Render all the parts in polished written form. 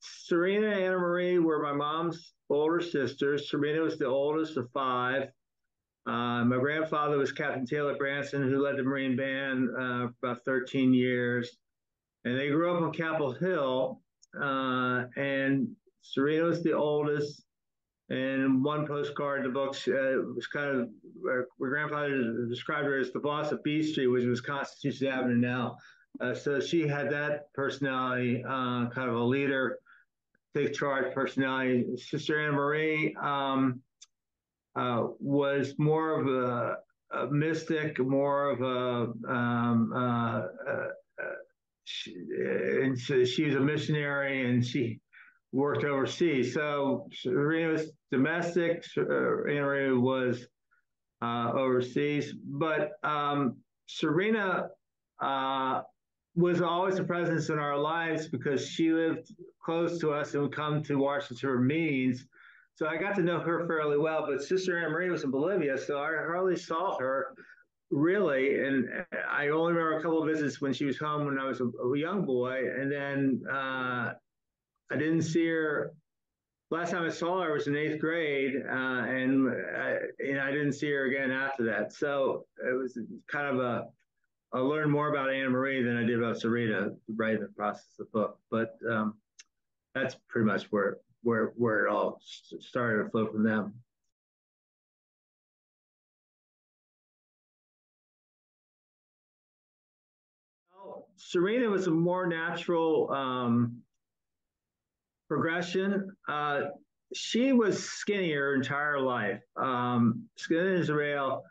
Serena and Anna Marie were my mom's older sisters. Serena was the oldest of five. My grandfather was Captain Taylor Branson, who led the Marine Band for about 13 years. And they grew up on Capitol Hill. And Serena was the oldest. And one postcard in the books was kind of, my grandfather described her as the boss of B Street, which was Constitution Avenue now. So she had that personality, kind of a leader, take charge personality. Sister Anna Marie was more of a mystic, more of a, and so she was a missionary and she worked overseas. So Serena was domestic, Anna Marie was overseas, but Serena was always a presence in our lives because she lived close to us and would come to Washington for meetings. So I got to know her fairly well, but Sister Anna Marie was in Bolivia, so I hardly saw her really. And I only remember a couple of visits when she was home when I was a young boy. And then I didn't see her. Last time I saw her was in eighth grade, and I didn't see her again after that. So it was kind of I learned more about Anna Marie than I did about Serena right in the process of the book. But that's pretty much where it all started to flow from them. Well, Serena was a more natural progression. She was skinny her entire life, skinny as a rail,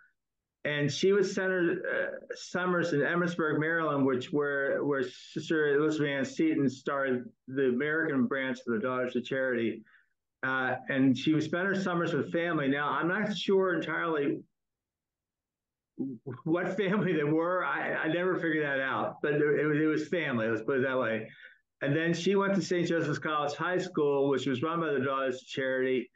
and she was center summers in Emmitsburg, Maryland, where Sister Elizabeth Ann Seton started the American branch of the Daughters of Charity, and she would spend her summers with family. Now, I'm not sure entirely what family they were. I never figured that out, but it was family. Let's put it that way. And then she went to St. Joseph's College High School, which was run by the Daughters of Charity.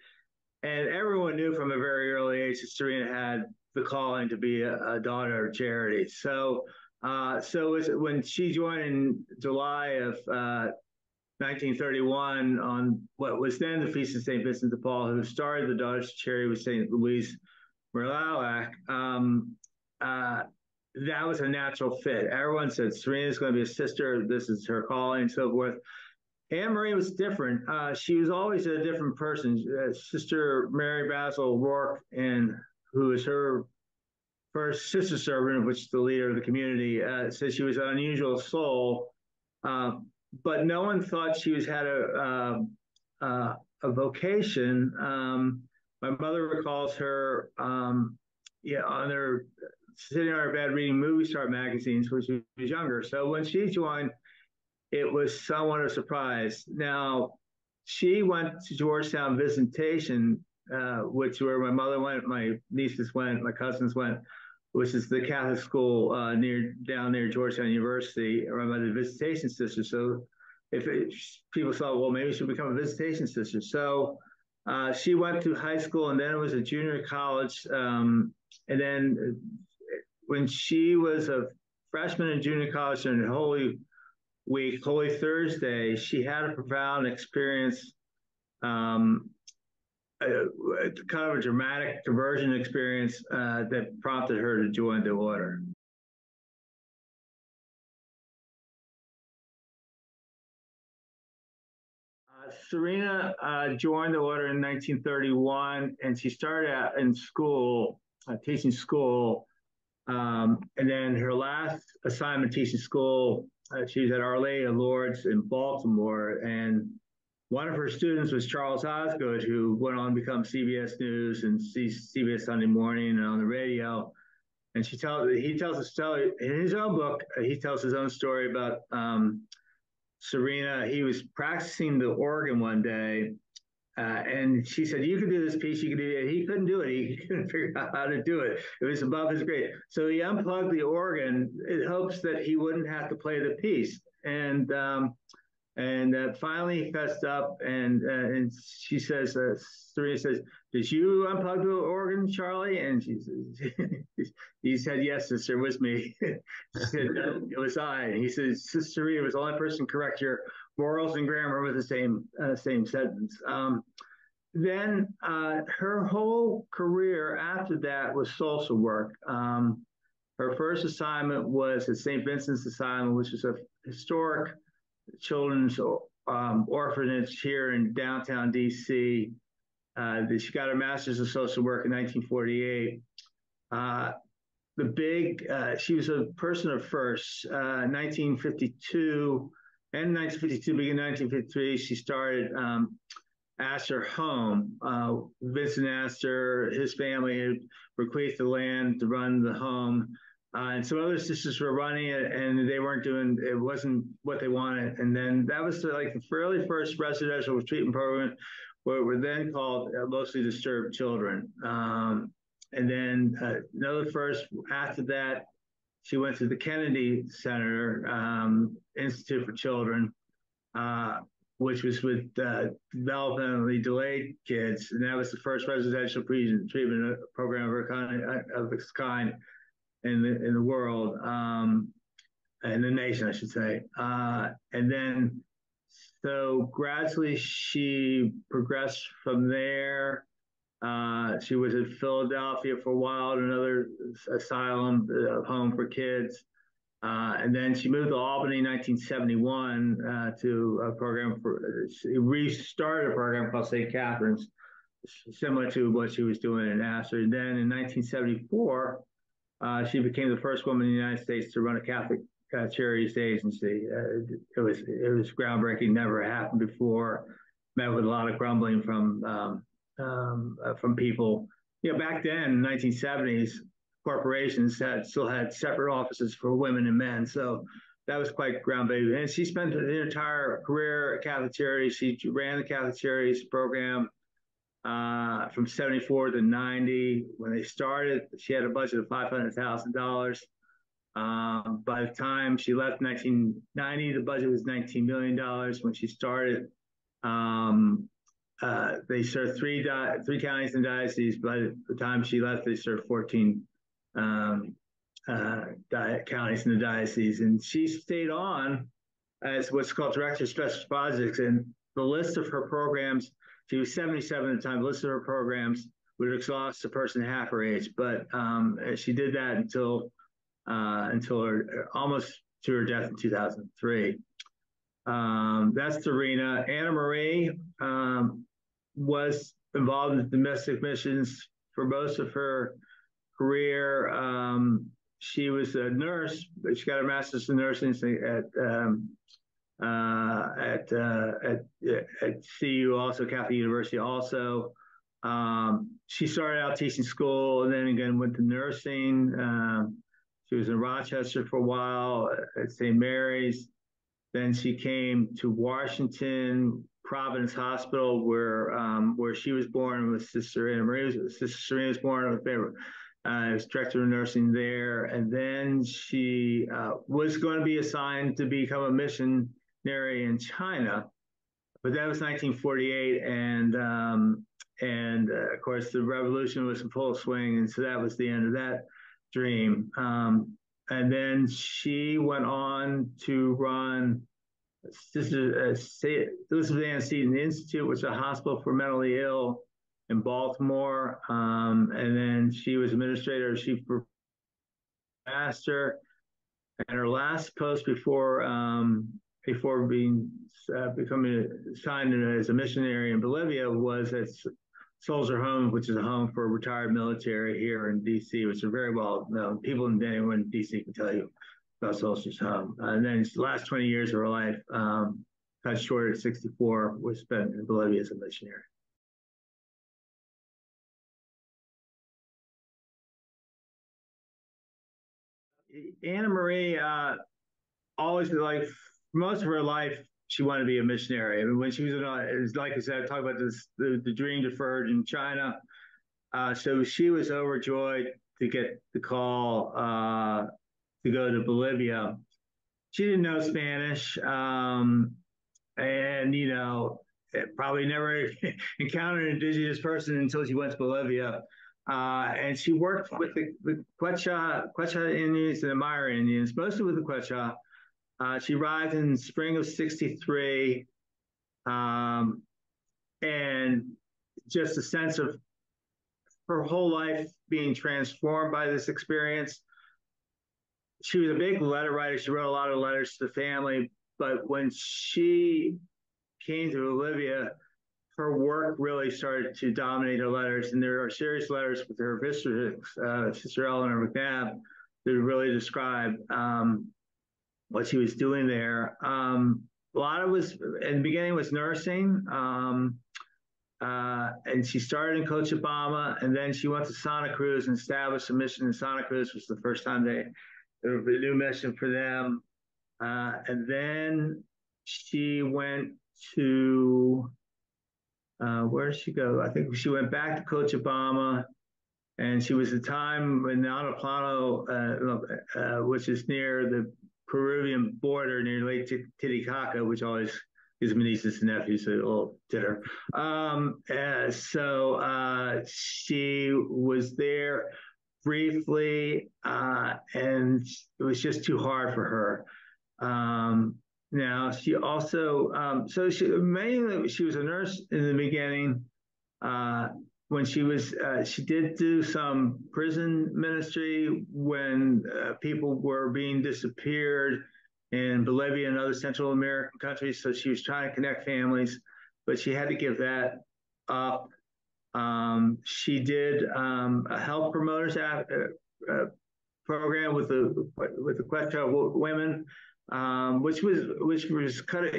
And everyone knew from a very early age that Serena had the calling to be a daughter of charity. So, when she joined in July of 1931 on what was then the Feast of St. Vincent de Paul, who started the Daughters of Charity with St. Louise Merlilac, that was a natural fit. Everyone said Serena's going to be a sister. This is her calling, and so forth. Anne Marie was different. She was always a different person. Sister Mary Basil Rourke, and who was her first sister servant, which is the leader of the community, said she was an unusual soul. But no one thought she had a vocation. My mother recalls her, on her sitting on her bed reading movie star magazines when she was younger. So when she joined, it was somewhat a surprise. Now, she went to Georgetown Visitation, which where my mother went, my nieces went, my cousins went, which is the Catholic school down near Georgetown University, run by the Visitation Sisters. So people thought, well, maybe she'll become a Visitation Sister. So she went through high school, and then it was a junior college. And then when she was a freshman in junior college during Holy Week, Holy Thursday, she had a profound experience, kind of a dramatic conversion experience that prompted her to join the order. Serena joined the order in 1931, and she started out in school, teaching school. And then her last assignment teaching school, she was at Our Lady of Lourdes in Baltimore. And one of her students was Charles Osgood, who went on to become CBS News and CBS Sunday Morning and on the radio. And he tells a story in his own book. He tells his own story about Serena. He was practicing the organ one day, and she said, "You can do this piece, you can do it." He couldn't do it. He couldn't figure out how to do it. It was above his grade. So he unplugged the organ in hopes that he wouldn't have to play the piece. And finally he fessed up, and she says, Serena says, "Did you unplug the organ, Charlie?" And he said, "Yes, sister, it was me." She said, "No, it was I." And he says, "Sister Serena was the only person correct your morals and grammar with the same sentence. Then her whole career after that was social work. Her first assignment was at St. Vincent's Asylum, which is a historic children's orphanage here in downtown DC. She got her master's of social work in 1948. She was a person of first. 1952, and 1952, beginning 1953, she started Astor Home. Vincent Astor, his family had bequeathed the land to run the home. And some other sisters were running it, and they weren't doing it, wasn't what they wanted. And then that was like the fairly first residential treatment program, what were then called mostly disturbed children. And then another first after that, she went to the Kennedy Center Institute for Children, which was with developmentally delayed kids, and that was the first residential treatment program of its kind in the world, in the nation, I should say. And then, so gradually she progressed from there. She was in Philadelphia for a while, at another asylum, home for kids. And then she moved to Albany in 1971 to a program she restarted a program called St. Catherine's, similar to what she was doing in Astor. And then in 1974, she became the first woman in the United States to run a Catholic charities agency. It was groundbreaking, never happened before. Met with a lot of grumbling from people. Back then, in the 1970s, corporations still had separate offices for women and men. So that was quite groundbreaking. And she spent her entire career at Catholic Charities. She ran the Catholic Charities program from 74 to 90. When they started, she had a budget of $500,000. By the time she left in 1990, the budget was $19 million. When she started, they served three counties and dioceses. By the time she left, they served 14 counties in the diocese. And she stayed on as what's called Director of Special Projects. And the list of her programs, she was 77 at the time, the list of her programs would exhaust a person half her age. But she did that until almost to her death in 2003. That's Serena. Anna Marie was involved in domestic missions for most of her career. She was a nurse, but she got her master's in nursing at CU, also Catholic University. Also, she started out teaching school, and then again went to nursing. She was in Rochester for a while at St. Mary's. Then she came to Washington Providence Hospital, where she was born with Sister Anna Marie. Sister Serena was born. I was director of nursing there, and then she was going to be assigned to become a missionary in China, but that was 1948, and of course the revolution was in full swing, and so that was the end of that dream. And then she went on to run Elizabeth Ann Seton Institute, which is a hospital for mentally ill in Baltimore. And then she was administrator, chief master. And her last post before becoming assigned as a missionary in Bolivia was at Soldier Home, which is a home for retired military here in D.C., which are very well known. People in D.C. can tell you about Soldier's Home. And then the last 20 years of her life, cut short at 64, was spent in Bolivia as a missionary. Anna Marie always, like most of her life, she wanted to be a missionary. I mean, when she was like I said, I talked about this, the dream deferred in China. So she was overjoyed to get the call to go to Bolivia. She didn't know Spanish, and probably never encountered an indigenous person until she went to Bolivia. And she worked with the Quechua Indians and the Maya Indians, mostly with the Quechua. She arrived in spring of '63, um, and just a sense of her whole life being transformed by this experience. She was a big letter writer. She wrote a lot of letters to the family, but when she came to Bolivia, her work really started to dominate her letters, and there are serious letters with her sister Eleanor McNabb, that really describe what she was doing there. A lot of was in the beginning was nursing, and she started in Cochabamba, and then she went to Santa Cruz and established a mission in Santa Cruz. It was the first time there was a new mission for them, and then she went to where did she go? I think she went back to Cochabamba, and she was a time in Altiplano, which is near the Peruvian border, near Lake Titicaca, which always gives my nieces and nephews a little dinner. She was there briefly, and it was just too hard for her. Now she also, mainly she was a nurse in the beginning. When she did do some prison ministry when people were being disappeared in Bolivia and other Central American countries. So she was trying to connect families, but she had to give that up. She did a health promoters program with the Quechua women, which was kind of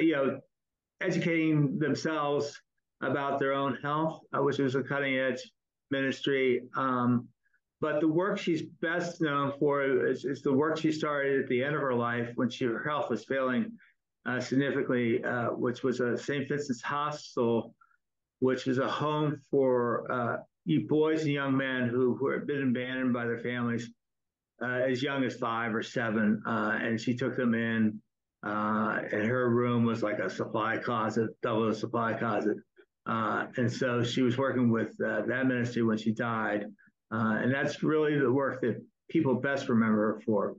educating themselves about their own health, which was a cutting edge ministry. But the work she's best known for is the work she started at the end of her life when her health was failing significantly, which was a St. Vincent's Hospital, which is a home for boys and young men who had been abandoned by their families as young as 5 or 7. And she took them in, and her room was like a supply closet, double a supply closet. And so she was working with that ministry when she died. And that's really the work that people best remember her for.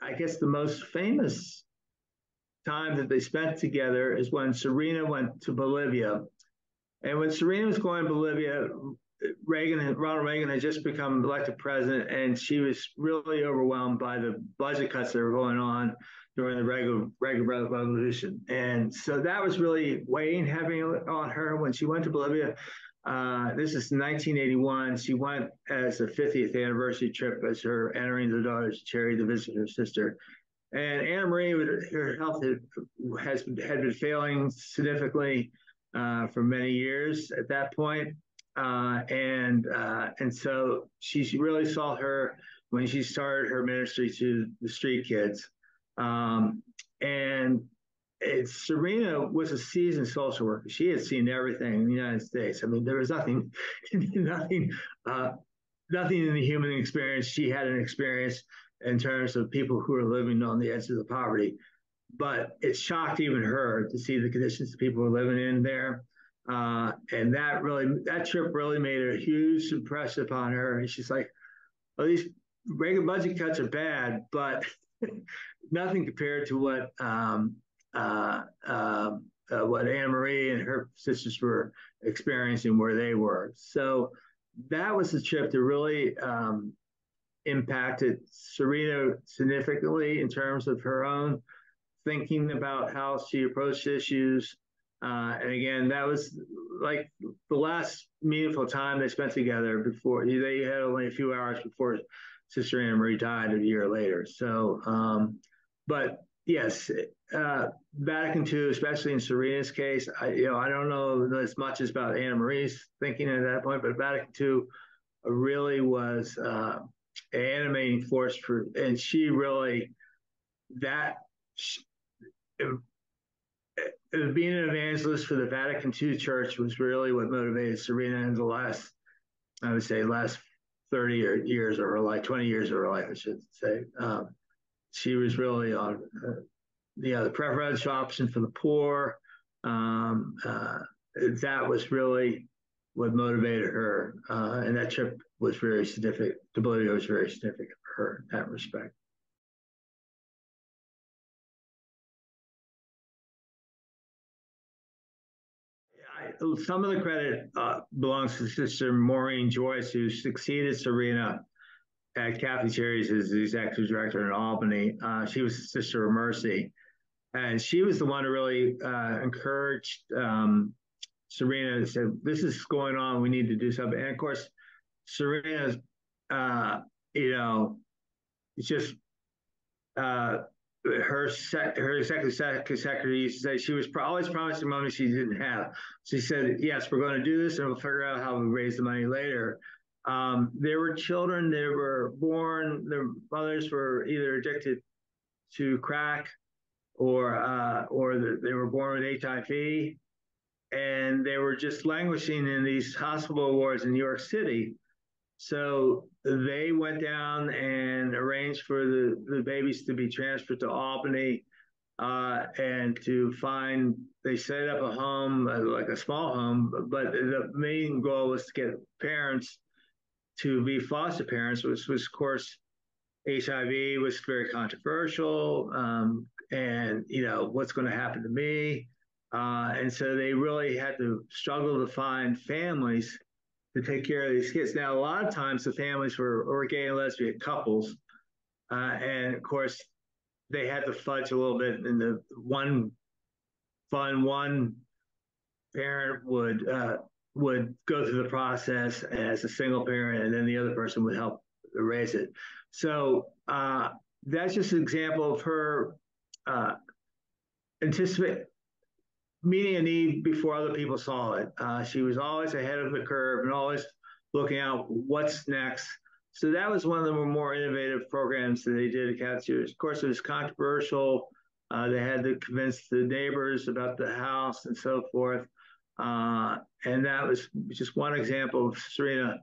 I guess the most famous time that they spent together is when Serena went to Bolivia. And when Serena was going to Bolivia, Ronald Reagan had just become elected president, and she was really overwhelmed by the budget cuts that were going on during the Reagan Revolution. And so that was really weighing heavy on her when she went to Bolivia. This is 1981. She went as a 50th anniversary trip as her entering the daughter's charity to visit her sister. And Anna Marie, her health had been failing significantly for many years at that point. And so she really saw her when she started her ministry to the street kids. And Serena was a seasoned social worker. She had seen everything in the United States. I mean, there was nothing, nothing, nothing in the human experience. She had an experience in terms of people who are living on the edge of the poverty. But it shocked even her to see the conditions that people were living in there. And that trip really made a huge impression upon her. And she's like, well, these regular budget cuts are bad, but nothing compared to what Anne Marie and her sisters were experiencing where they were. So that was the trip that really impacted Serena significantly in terms of her own thinking about how she approached issues. And again, that was like the last meaningful time they spent together before they had only a few hours before Sister Anna Marie died a year later. So, but yes, Vatican II, especially in Serena's case, I don't know as much as about Anna Marie's thinking at that point, but Vatican II really was an animating force and she really that. Being an evangelist for the Vatican II Church was really what motivated Serena in the last 30 years of her life, 20 years of her life, I should say. She was really on the preferential option for the poor. That was really what motivated her. And that trip was very significant. The Bolivia was very significant for her in that respect. Some of the credit belongs to Sister Maureen Joyce, who succeeded Serena at Catholic Charities as the executive director in Albany. She was Sister of Mercy, and she was the one who really encouraged Serena, said, "This is going on. We need to do something." And of course, Serena's, uh, you know, it's just her executive secretary used to say she was always promising money she didn't have. She said, "Yes, we're going to do this, and we'll figure out how we raise the money later." There were children that were born; their mothers were either addicted to crack or they were born with HIV, and they were just languishing in these hospital wards in New York City. So they went down and arranged for the babies to be transferred to Albany and to find, they set up a home, like a small home, but the main goal was to get parents to be foster parents, which was, of course, HIV was very controversial. And, what's going to happen to me? And so they really had to struggle to find families to take care of these kids. Now, a lot of times the families were gay and lesbian couples. And of course, they had to fudge a little bit. And the one parent would go through the process as a single parent, and then the other person would help raise it. So that's just an example of her anticipate meeting a need before other people saw it. She was always ahead of the curve and always looking out what's next. So that was one of the more innovative programs that they did at Cat Series. Of course, it was controversial. They had to convince the neighbors about the house and so forth. And that was just one example of Serena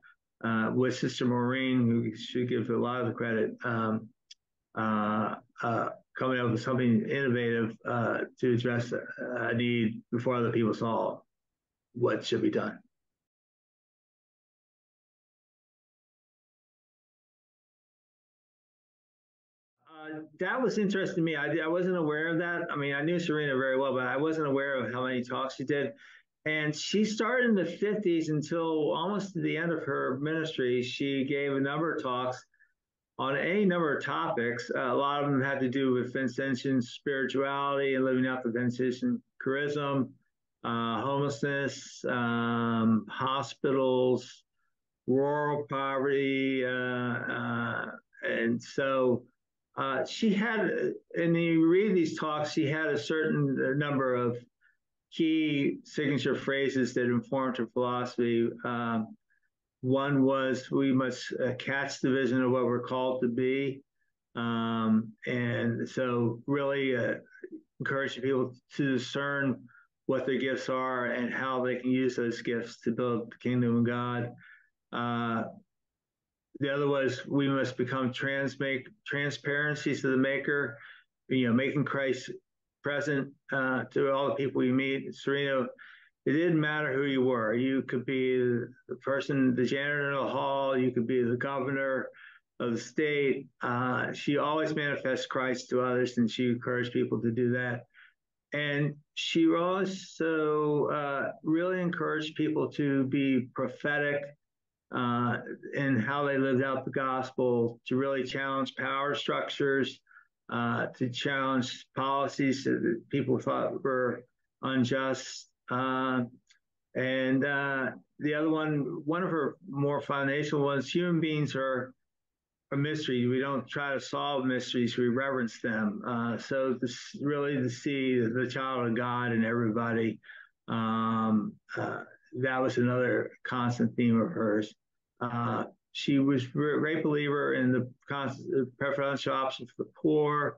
with Sister Maureen, who should give a lot of the credit, coming up with something innovative to address a need before other people saw what should be done. That was interesting to me. I wasn't aware of that. I mean, I knew Serena very well, but I wasn't aware of how many talks she did. And she started in the 50s until almost the end of her ministry. She gave a number of talks on any number of topics. A lot of them had to do with Vincentian spirituality and living out the Vincentian charism, homelessness, hospitals, rural poverty. And so she had, and you read these talks, she had a certain number of key signature phrases that informed her philosophy. One was, we must catch the vision of what we're called to be. And so really encouraging people to discern what their gifts are and how they can use those gifts to build the kingdom of God. Uh, the other was, we must become transparencies to the maker, making Christ present to all the people you meet. Serena, it didn't matter who you were. You could be the person, the janitor in the hall. You could be the governor of the state. She always manifests Christ to others, and she encouraged people to do that. And she also really encouraged people to be prophetic in how they lived out the gospel, to really challenge power structures, to challenge policies that people thought were unjust. And the other one of her more foundational ones, human beings are a mystery. We don't try to solve mysteries, we reverence them. So this really to see the child of God in everybody, that was another constant theme of hers. She was a great believer in the preferential option for the poor.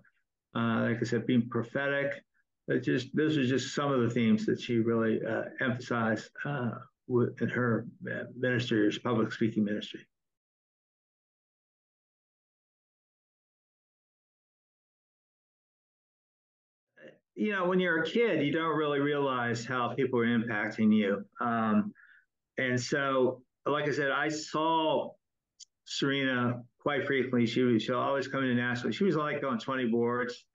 Like I said, being prophetic. Those are just some of the themes that she really emphasized in her ministry, or public speaking ministry. When you're a kid, you don't really realize how people are impacting you. And so, like I said, I saw Serena quite frequently. She'll always come to Nashville. She was like on 20 boards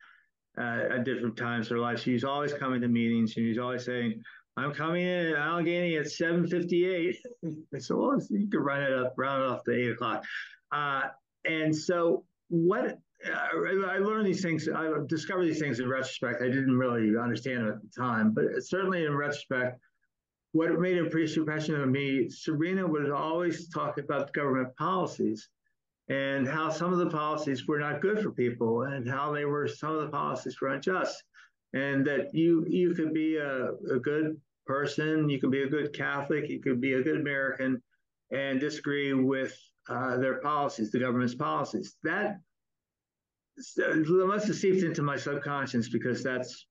at different times of her life. She was always coming to meetings. She was always saying, "I'm coming in at Allegheny at 7:58." I said, "Well, you can round it off to 8 o'clock." Uh, and so, what I learned these things. I discovered these things in retrospect. I didn't really understand them at the time, but certainly in retrospect, what made an impression on me, Serena would always talk about government policies and how some of the policies were not good for people and how some of the policies were unjust. And that you could be a good person, you could be a good Catholic, you could be a good American and disagree with their policies, the government's policies. That must have seeped into my subconscious because that's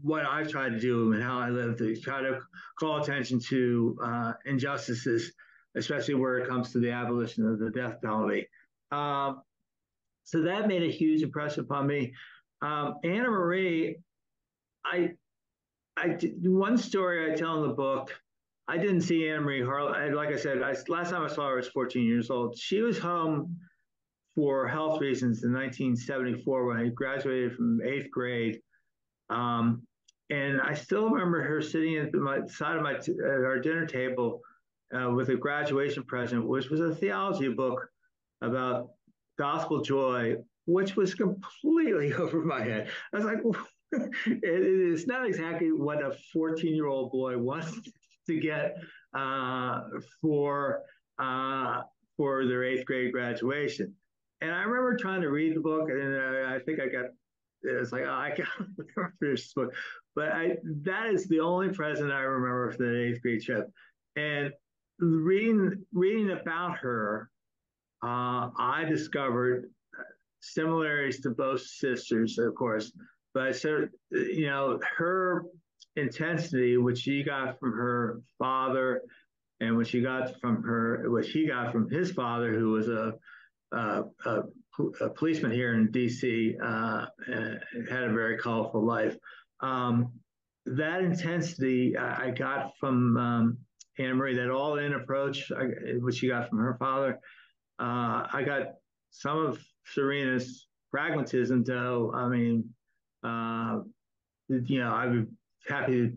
what I've tried to do and how I live, to try to call attention to injustices, especially where it comes to the abolition of the death penalty. Um, so that made a huge impression upon me. Anna Marie, I, one story I tell in the book. I didn't see Anna Marie Harlan. Like I said, last time I saw her, I was 14 years old. She was home for health reasons in 1974 when I graduated from 8th grade. Um, and I still remember her sitting at my side of our dinner table with a graduation present, which was a theology book about gospel joy, which was completely over my head. I was like, it's not exactly what a 14-year-old boy wants to get uh, for uh, for their 8th grade graduation. And I remember trying to read the book, and I think I got it's like, oh, I can't remember this book. But that is the only present I remember from the 8th grade trip. And reading about her, I discovered similarities to both sisters, of course. But so, her intensity, which she got from her father, and what she got from his father, who was uh, a, a policeman here in D.C., had a very colorful life. Um, that intensity I got from Anna Marie, that all-in approach, which she got from her father. I got some of Serena's pragmatism, though. I mean, uh, I'm happy.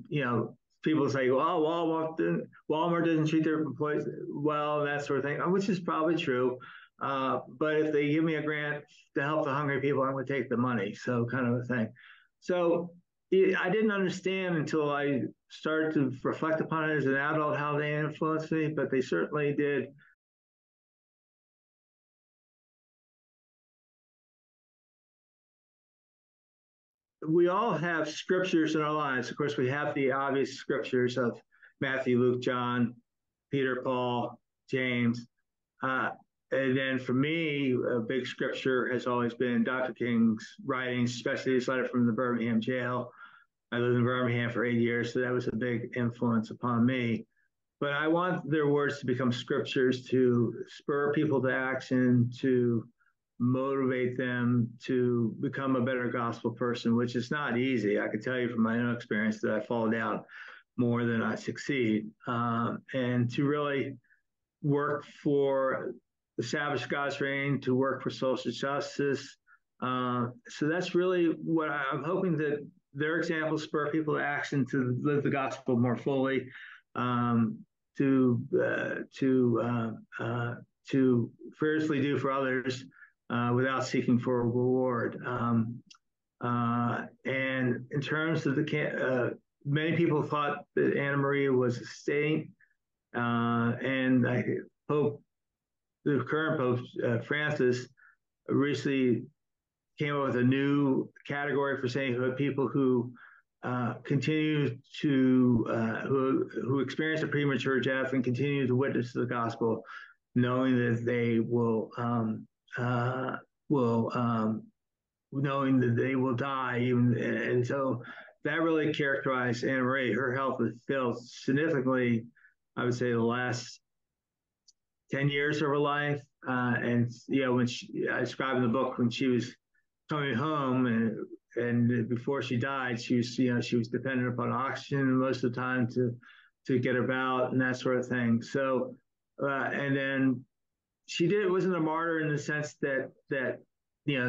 People say, "Well, Walmart doesn't treat their employees well," that sort of thing, which is probably true. But if they give me a grant to help the hungry people, I'm going to take the money. So kind of a thing. So I didn't understand until I started to reflect upon it as an adult how they influenced me, but they certainly did. We all have scriptures in our lives. Of course, we have the obvious scriptures of Matthew, Luke, John, Peter, Paul, James. Uh, and then for me, a big scripture has always been Dr. King's writings, especially his letter from the Birmingham jail. I lived in Birmingham for 8 years, so that was a big influence upon me. But I want their words to become scriptures to spur people to action, to motivate them to become a better gospel person, which is not easy. I can tell you from my own experience that I fall down more than I succeed. And to really work for the Savage God's reign, to work for social justice. So that's really what I'm hoping, that their examples spur people to action to live the gospel more fully, um, to to fearlessly do for others without seeking for a reward. And in terms of many people thought that Anna Maria was a saint, and I hope the current Pope Francis recently came up with a new category for sainthood: people who continue to who experience a premature death and continue to witness the gospel, knowing that they will knowing that they will die. And so that really characterized Anna Marie. Her health has failed significantly, I would say, the last 10 years of her life. And, when I described in the book, when she was coming home and before she died, she was dependent upon oxygen most of the time to to get about and that sort of thing. So, and then she wasn't a martyr in the sense that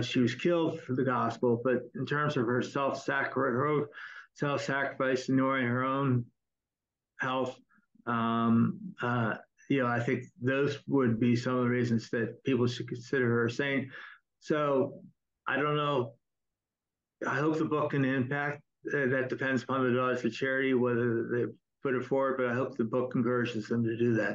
she was killed for the gospel, but in terms of her self-sacrifice, ignoring her own health, um, uh, I think those would be some of the reasons that people should consider her a saint. So I don't know. I hope the book can impact. That depends upon the Daughters of Charity, whether they put it forward, but I hope the book encourages them to do that.